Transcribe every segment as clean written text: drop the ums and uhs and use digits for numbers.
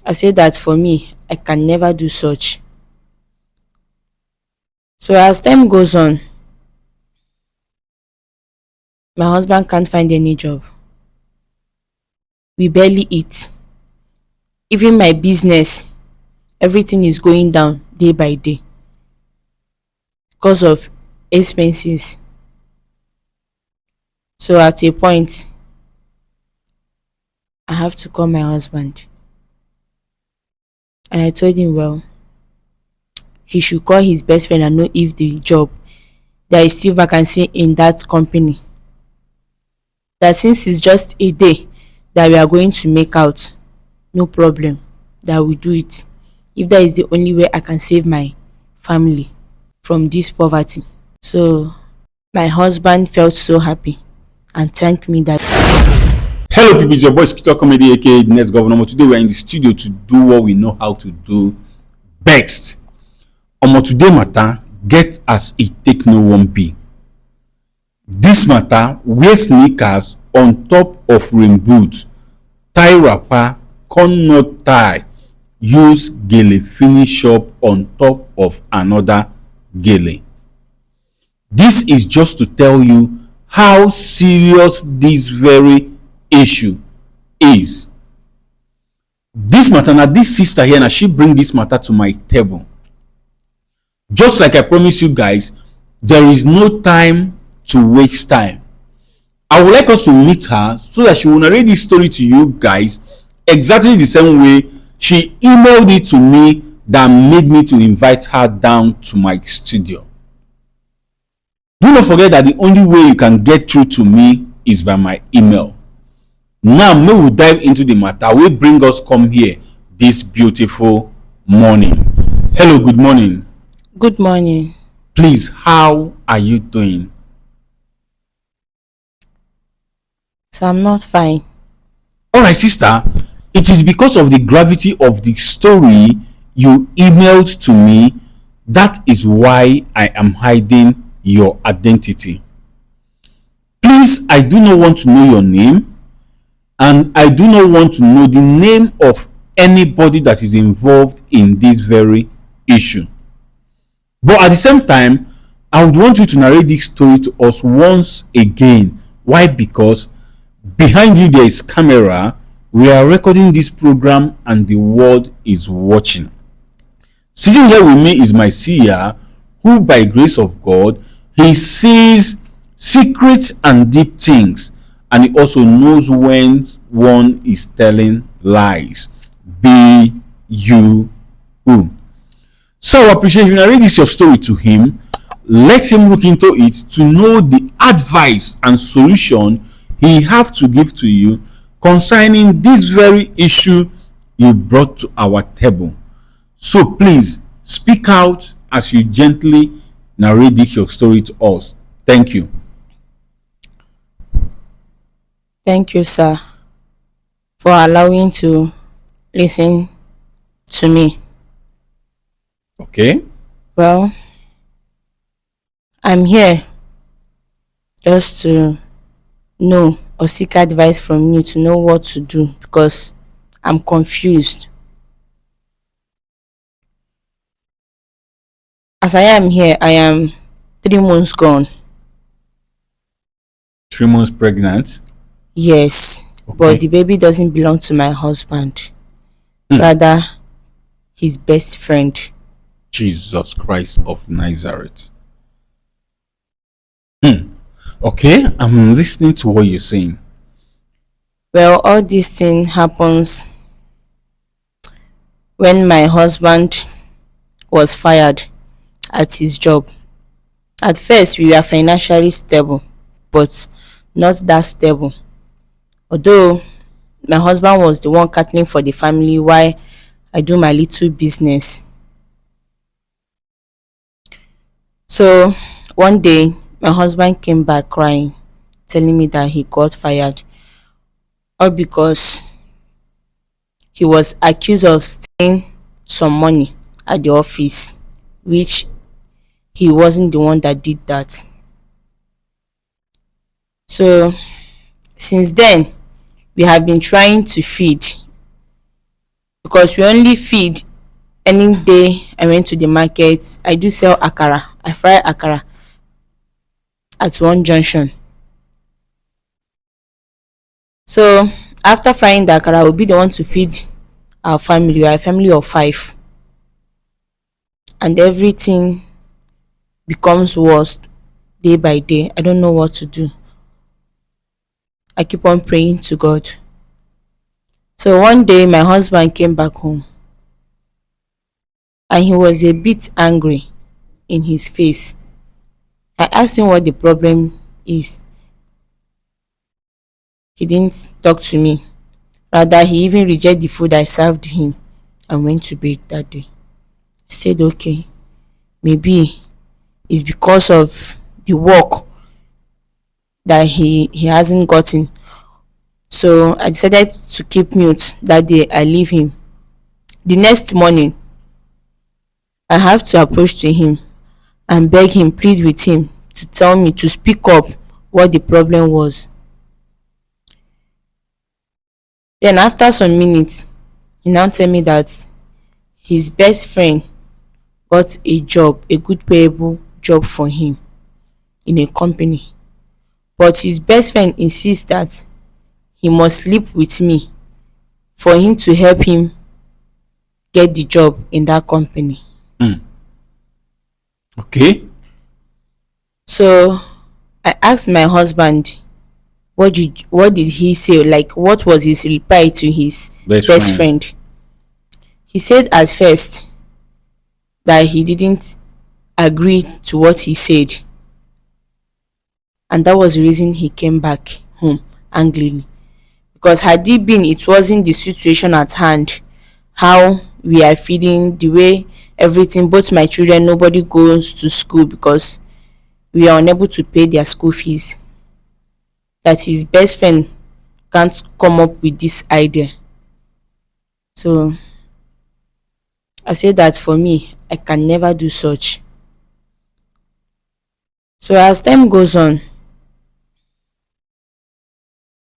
I said that for me, I can never do such. So as time goes on, my husband can't find any job. We barely eat. Even my business, everything is going down day by day because of expenses. So at a point, I have to call my husband. And I told him, well, he should call his best friend and know if the job, there is still vacancy in that company. That since it's just a day that we are going to make out, no problem, that we do it. If that is the only way I can save my family from this poverty. So my husband felt so happy and thanked me that. Hello people, it's your boy Skito Comedy aka the next governor. Today we're in the studio to do what we know how to do best. Today matter get as it take no one be. This matter wear sneakers on top of rain boots, tie wrapper, con not tie, use gele finish up on top of another gele. This is just to tell you how serious this very issue is. This matter, now this sister here, now she bring this matter to my table. Just like I promised you guys, there is no time to waste time. I would like us to meet her so that she will narrate this story to you guys exactly the same way she emailed it to me that made me to invite her down to my studio. Do not forget that the only way you can get through to me is by my email. Now may we dive into the matter wey bring us come here this beautiful morning. Hello, good morning. Good morning. Please, how are you doing? So I'm not fine. Alright, sister, it is because of the gravity of the story you emailed to me. That is why I am hiding your identity. Please, I do not want to know your name, and I do not want to know the name of anybody that is involved in this very issue. But at the same time, I would want you to narrate this story to us once again. Why? Because behind you there is camera. We are recording this program and the world is watching. Sitting here with me is my seer, who by grace of God, he sees secrets and deep things, and he also knows when one is telling lies. Be you who. So I appreciate if you narrate this your story to him. Let him look into it to know the advice and solution he have to give to you concerning this very issue you brought to our table. So please speak out as you gently narrate your story to us. Thank you. Thank you, sir, for allowing to listen to me. Okay. Well, I'm here just to know or seek advice from you to know what to do because I'm confused. As I am here, I am 3 months gone. 3 months pregnant? Yes, Okay. but the baby doesn't belong to my husband, rather his best friend. Jesus Christ of Nazareth. Okay, I'm listening to what you're saying. Well, all this thing happens when my husband was fired at his job. At first, we were financially stable, but not that stable. Although my husband was the one cattling for the family while I do my little business. So one day, my husband came back crying, telling me that he got fired, all because he was accused of stealing some money at the office, which he wasn't the one that did that. So since then, we have been trying to feed because we only feed any day I went to the market. I do sell akara. I fry akara at one junction. So after frying the akara, I will be the one to feed our family. We are a family of five, and everything becomes worse day by day. I don't know what to do. I keep on praying to God. So one day my husband came back home and he was a bit angry in his face. I asked him what the problem is. He didn't talk to me. Rather, he even rejected the food I served him and went to bed that day. I said, okay, maybe it's because of the work that he hasn't gotten. So I decided to keep mute that day. I leave him. The next morning, I have to approach to him and beg him, plead with him to tell me to speak up what the problem was. Then after some minutes, he now tell me that his best friend got a job, a good payable job for him in a company. But his best friend insists that he must sleep with me for him to help him get the job in that company. Mm. Okay. So I asked my husband, what did he say? Like, what was his reply to his best friend? He said at first that he didn't agree to what he said, and that was the reason he came back home angrily. Because had it been, it wasn't the situation at hand, how we are feeding, the way everything, both my children, nobody goes to school because we are unable to pay their school fees, that his best friend can't come up with this idea. So I said that for me, I can never do such. So as time goes on,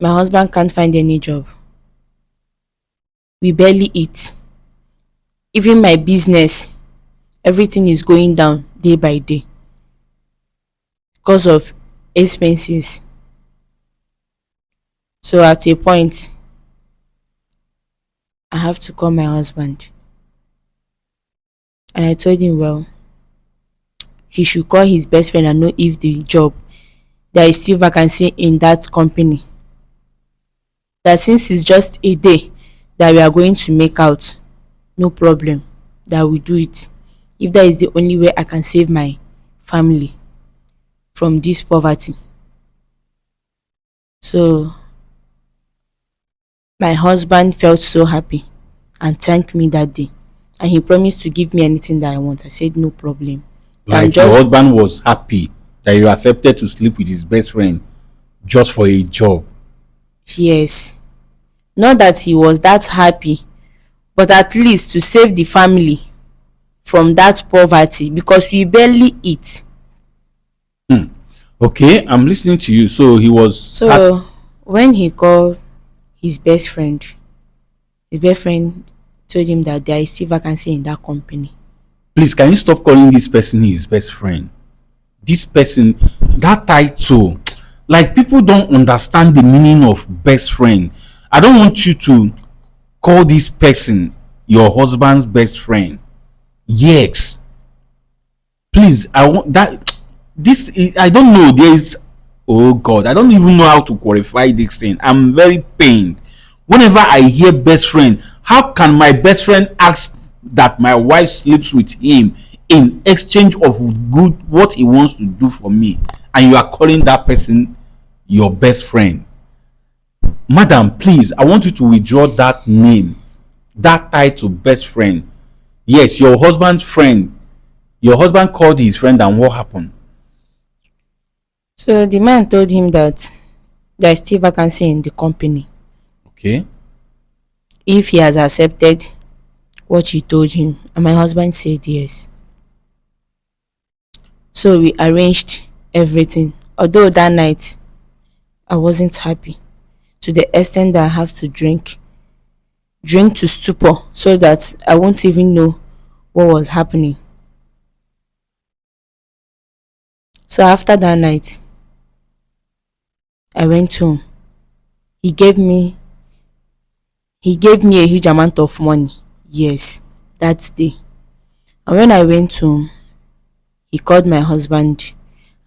my husband can't find any job. We barely eat. Even my business, everything is going down day by day because of expenses. So at a point, I have to call my husband and I told him, well, he should call his best friend and know if the job, there is still vacancy in that company. That since it's just a day that we are going to make out, no problem, that we do it. If that is the only way I can save my family from this poverty. So my husband felt so happy and thanked me that day. And he promised to give me anything that I want. I said, no problem. Like your husband was happy that you accepted to sleep with his best friend just for a job. Yes. Not that he was that happy, but at least to save the family from that poverty because we barely eat. Okay, I'm listening to you. So he was So when he called his best friend told him that there is still vacancy in that company. Please, can you stop calling this person his best friend? This person, that title, like people don't understand the meaning of best friend. I don't want you to call this person your husband's best friend. Yes, please. I want that. I don't know. There is. Oh God, I don't even know how to qualify this thing. I'm very pained whenever I hear best friend. How can my best friend ask that my wife sleeps with him in exchange of good what he wants to do for me, and you are calling that person your best friend? Madam, please, I want you to withdraw that name, that title, best friend. Yes, your husband's friend. Your husband called his friend, and what happened? So the man told him that there is still vacancy in the company Okay. if he has accepted what he told him, and my husband said yes. So we arranged everything. Although that night I wasn't happy to the extent that I have to drink drink to stupor so that I won't even know what was happening. So after that night, I went home. He gave me he gave me a huge amount of money. Yes, that day. And when I went home, he called my husband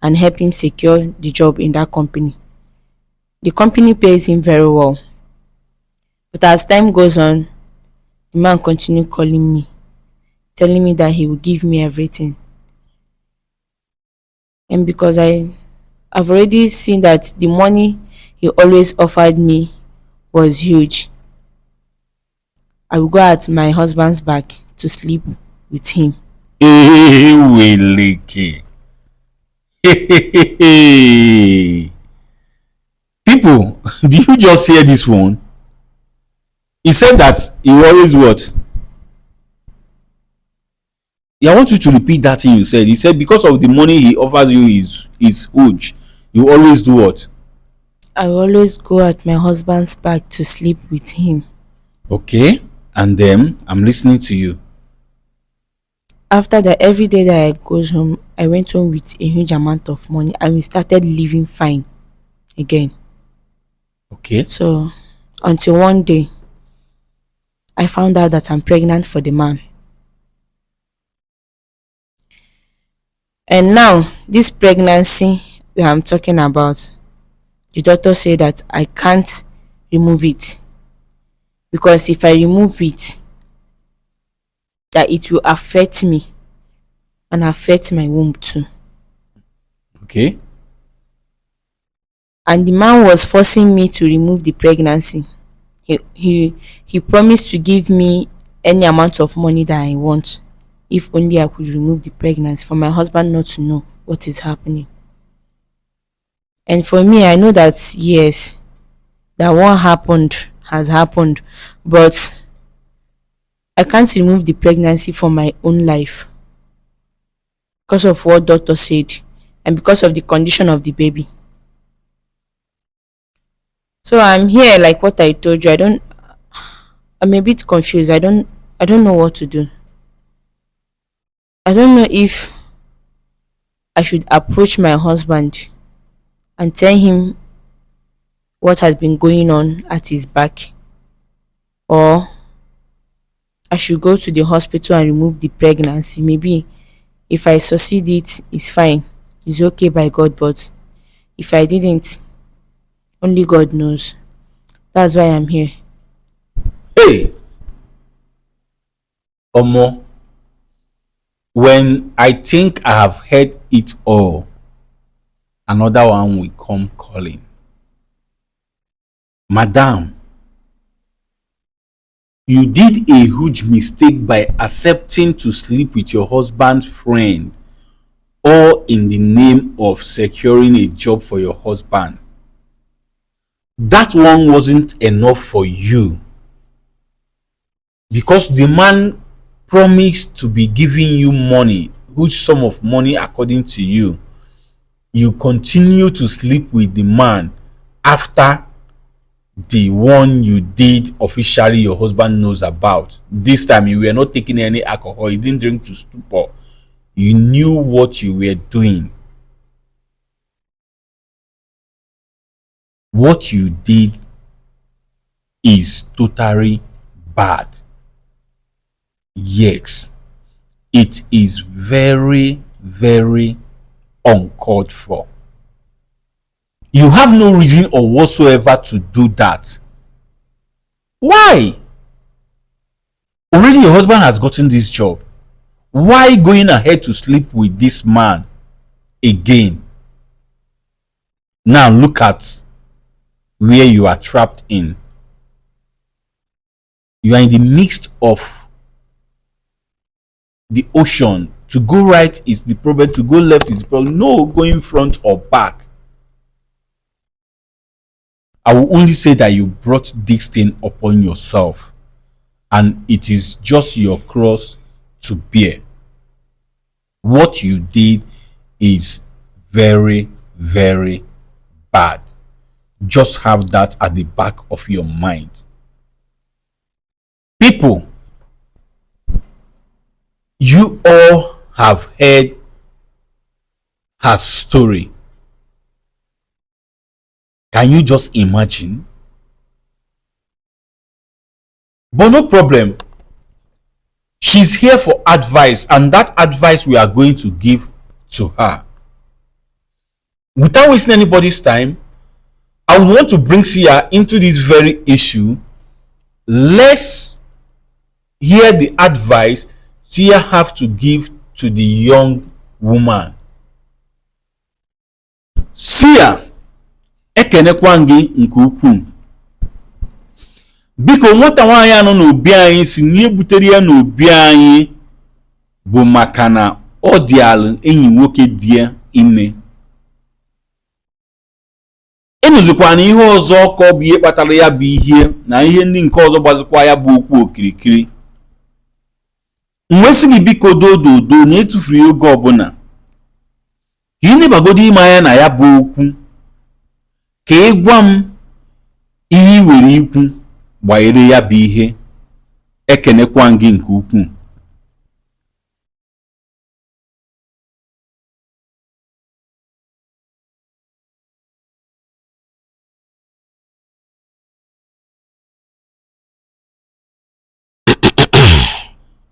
and helped him secure the job in that company. The company pays him very well. But as time goes on, the man continued calling me, telling me that he will give me everything. And because I've already seen that the money he always offered me was huge, I will go at my husband's back to sleep with him. Eweleke. People, did you just hear this one? He said that he always what? Yeah, I want you to repeat that thing you said. He said because of the money he offers you is huge. You always do what? I will always go at my husband's back to sleep with him. Okay. And then I'm listening to you. After that, every day that I goes home, I went home with a huge amount of money and we started living fine again. Okay. So until one day I found out that I'm pregnant for the man. And now this pregnancy that I'm talking about, the doctor said that I can't remove it because if I remove it, that it will affect me and affect my womb too. Okay. And the man was forcing me to remove the pregnancy. He promised to give me any amount of money that I want if only I could remove the pregnancy for my husband not to know what is happening. And for me, I know that yes, that what happened has happened, but I can't remove the pregnancy for my own life because of what doctor said and because of the condition of the baby. So I'm here like what I told you. I'm a bit confused. I don't know what to do. I don't know if I should approach my husband and tell him what has been going on at his back, or I should go to the hospital and remove the pregnancy. Maybe if I succeed it's fine. It's okay by God, but if I didn't, only God knows. That's why I'm here. Hey, Omo, when I think I have heard it all, another one will come calling. Madam, you did a huge mistake by accepting to sleep with your husband's friend, all in the name of securing a job for your husband. That one wasn't enough for you because the man promised to be giving you money, huge sum of money according to you. You continue to sleep with the man after the one you did officially your husband knows about. This time you were not taking any alcohol, you didn't drink to stupor, you knew what you were doing. What you did is totally bad. Yes, it is very, very uncalled for. You have no reason or whatsoever to do that. Why? Already your husband has gotten this job. Why going ahead to sleep with this man again? Now look at where you are trapped in. You are in the midst of the ocean. To go right is the problem, to go left is the problem. No going front or back. I will only say that you brought this thing upon yourself, and it is just your cross to bear. What you did is very, very bad. Just have that at the back of your mind. People, you all have heard her story. Can you just imagine? But no problem. She's here for advice, and that advice we are going to give to her. Without wasting anybody's time, I would want to bring Sia into this very issue. Let's hear the advice Sia have to give to the young woman. Sia, ekenekwa gị nke ukwuu. Biko nwata nwaanyị anọ n'obi anyị si na ihe butere ya n'obi anyị bụ maka na ọ dị ala enyi nwoke dị ya ime. Enuzikwa na ihe ọzọ ka ọ bụ ihe kpatara ya bụ ihe na ihe ndị nke ọzọ gbazikwa ya bụ okwu okirikiri. Mwesi gị biko dododo na etufuru ya oge ọbụla ka ị nebagodi ime anya na ya bụ okwu ka ị gwa m ihe iwere ikwu gbanyere ya bụ ihe. Ekenekwa gị nke ukwuu.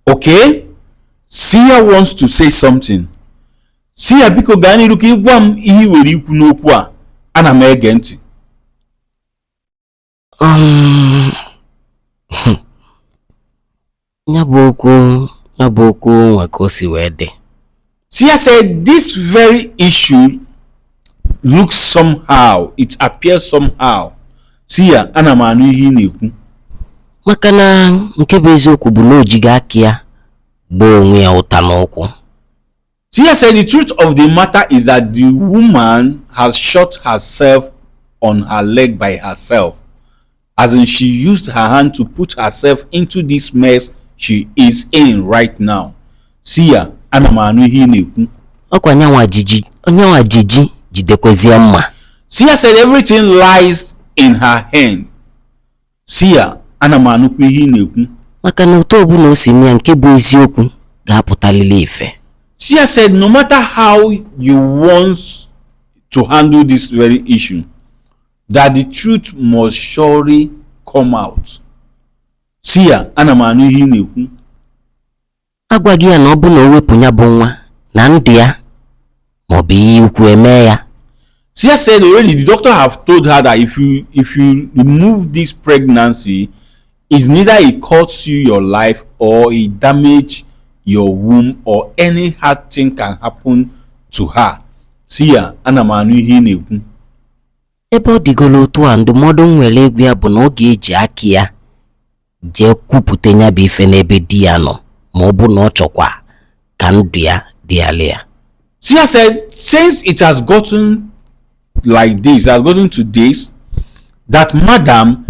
Okay, Sia wants to say something. Sia biko gaa n'iru ka ị gwa m ihe iwere ikwu n'okwu a. Ana m ege ntị. Ya bụ okwu nwe ka o si wee dị. Sia said this very issue looks somehow, it appears somehow. Sia, ana m anụ ihe ị na-ekwu. Maka na nke bụ eziokwu bụ na o jighị aka ya gbaa onwe ya ụta n'ụkwụ. Sia said the truth of the matter is that the woman has shot herself on her leg by herself. As in, she used her hand to put herself into this mess she is in right now. Sia, ana m anụ ihe ị na-ekwu. Ọkwa onye jiji jidekwezie mma. Sia said everything lies in her hand. Sia, ana m anụkwa ihe ị na-ekwu. Maka na ụtọ ọbụla o si mee nke bụ eziokwu ga-apụtalili ife. Sia said no matter how you want to handle this very issue, that the truth must surely come out. Sia, ana m anụ ihe ị na-ekwu. Agwaghị ya na ọ bụ na o wepụ ya bụ nwa na ndụ ya ma ọ bụ ihe ukwu eme ya. Sia said already the doctor have told her that if you remove this pregnancy, it's neither it costs you your life or it damage your womb or any hard thing can happen to her. Sia, ana m anụ ihe ị na-ekwu. Ebe ọ dịgolo otu a, ndụmọdụ nwere egwu ya bụ na ọ ga-eji aka ya jee kwupụta ya bụ ife n'ebe di ya nọ ma ọ bụ na ọ chọkwa ka ndụ ya dị ala ya. Sia said since it has gotten like this, has gotten to this, that madam,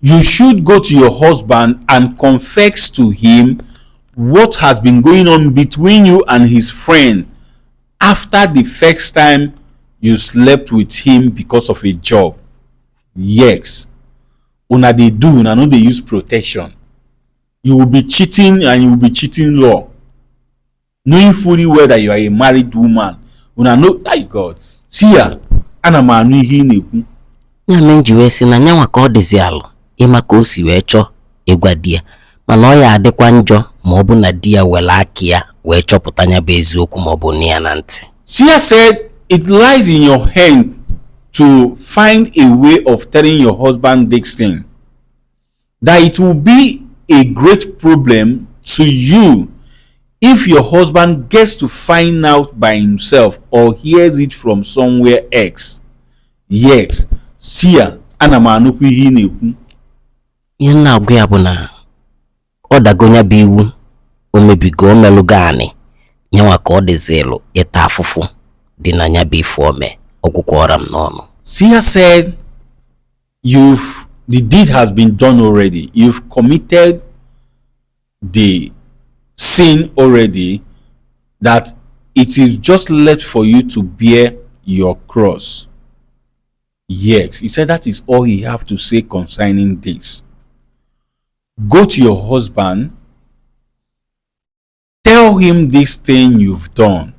you should go to your husband and confess to him what has been going on between you and his friend after the first time you slept with him because of a job. Yes, una dey do, una no dey use protection. You will be cheating and you will be cheating law, knowing fully well that you are a married woman. Una know, thank God. Sia, ana m anụ ihe ị na-ekwu. Ya mee nji wee sị na nyanwa ka ọ dịzi alụ ịma ka o si wee chọọ ịgwa di ya, mana ọ ya adịkwa njọ ma ọ bụ na di ya were aka ya wee chọpụta ya bụ eziokwu ma ọ bụ nne ya na ntị. Sia said it lies in your hand to find a way of telling your husband this thing, that it will be a great problem to you if your husband gets to find out by himself or hears it from somewhere else. Yes, Sia, ana m anụkwa ihe ị na-ekwu. Ihe na-agwa ya bụ na ọ dagonya bụ iwu o mebigo o melụgo anị nyanwa ka ọ dịzịlụ ịta afụfụ dị na nya bụ ife ome ọgwụkwọ ọra m n'ọnụ. Sia said the deed has been done already. You've committed the sin already, that it is just left for you to bear your cross. Yes, he said that is all he have to say concerning this. Go to your husband, tell him this thing you've done.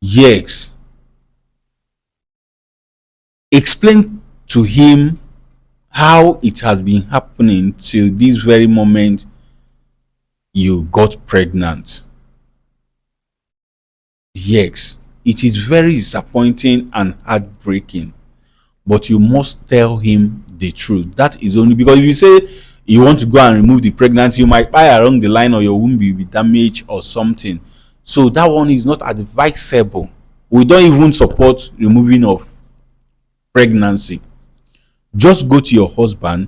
Yes. Explain to him how it has been happening till this very moment you got pregnant. Yes, it is very disappointing and heartbreaking, but you must tell him the truth. That is only because if you say you want to go and remove the pregnancy, you might buy along the line or your womb will be damaged or something. So that one is not advisable. We don't even support removing of pregnancy. Just go to your husband,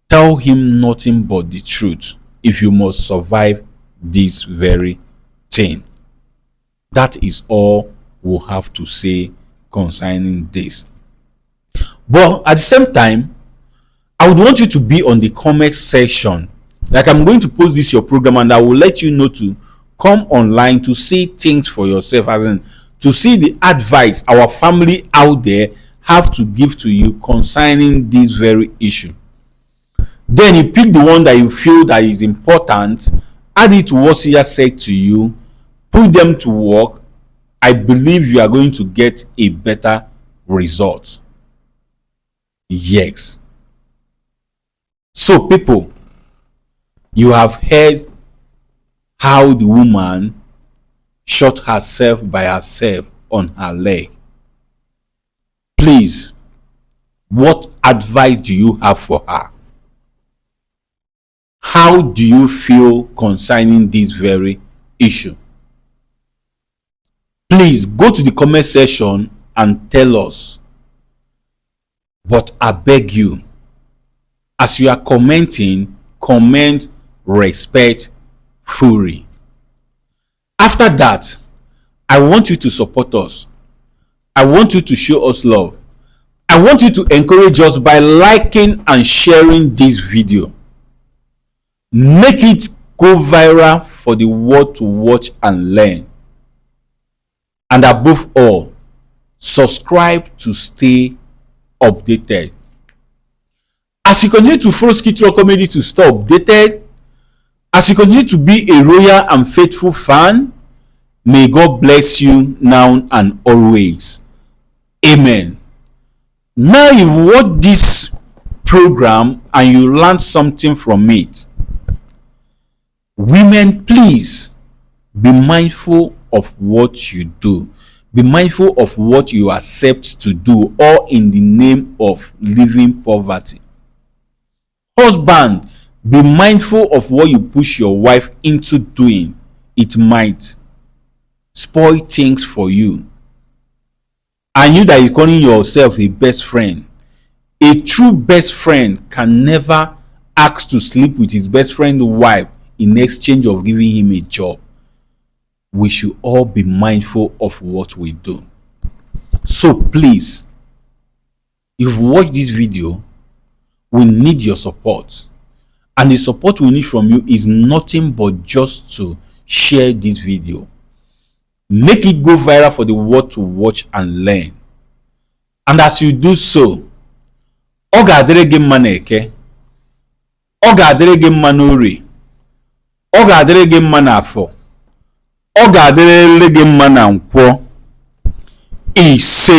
tell him nothing but the truth if you must survive this very thing. That is all we'll have to say concerning this. But at the same time, I would want you to be on the comment section. Like, I'm going to post this your program and I will let you know to come online to see things for yourself, as in to see the advice our family out there have to give to you concerning this very issue. Then you pick the one that you feel that is important, add it to what he has said to you, put them to work. I believe you are going to get a better result. Yes. So people, you have heard how the woman shot herself by herself on her leg. Please, what advice do you have for her? How do you feel concerning this very issue? Please go to the comment section and tell us. But I beg you, as you are commenting, comment respectfully. After that, I want you to support us. I want you to show us love. I want you to encourage us by liking and sharing this video. Make it go viral for the world to watch and learn. And above all, subscribe to stay updated. As you continue to follow Skit Rock Comedy to stay updated, as you continue to be a loyal and faithful fan, may God bless you now and always. Amen. Now you've watched this program and you learned something from it. Women, please be mindful of what you do. Be mindful of what you accept to do, all in the name of living poverty. Husband, be mindful of what you push your wife into doing. It might spoil things for you. And you that is calling yourself a best friend, a true best friend can never ask to sleep with his best friend's wife in exchange of giving him a job. We should all be mindful of what we do. So please, you've watched this video, we need your support. And the support we need from you is nothing but just to share this video. Make it go viral for the world to watch and learn. And as you do so, ọ ga-adịrị gị mma n'eke, ọ ga-adịrị gị mma n'orie, ọ ga-adịrị gị mma n'afọ, ọ ga-adịrịrị gị mma na nkwọ. Ise.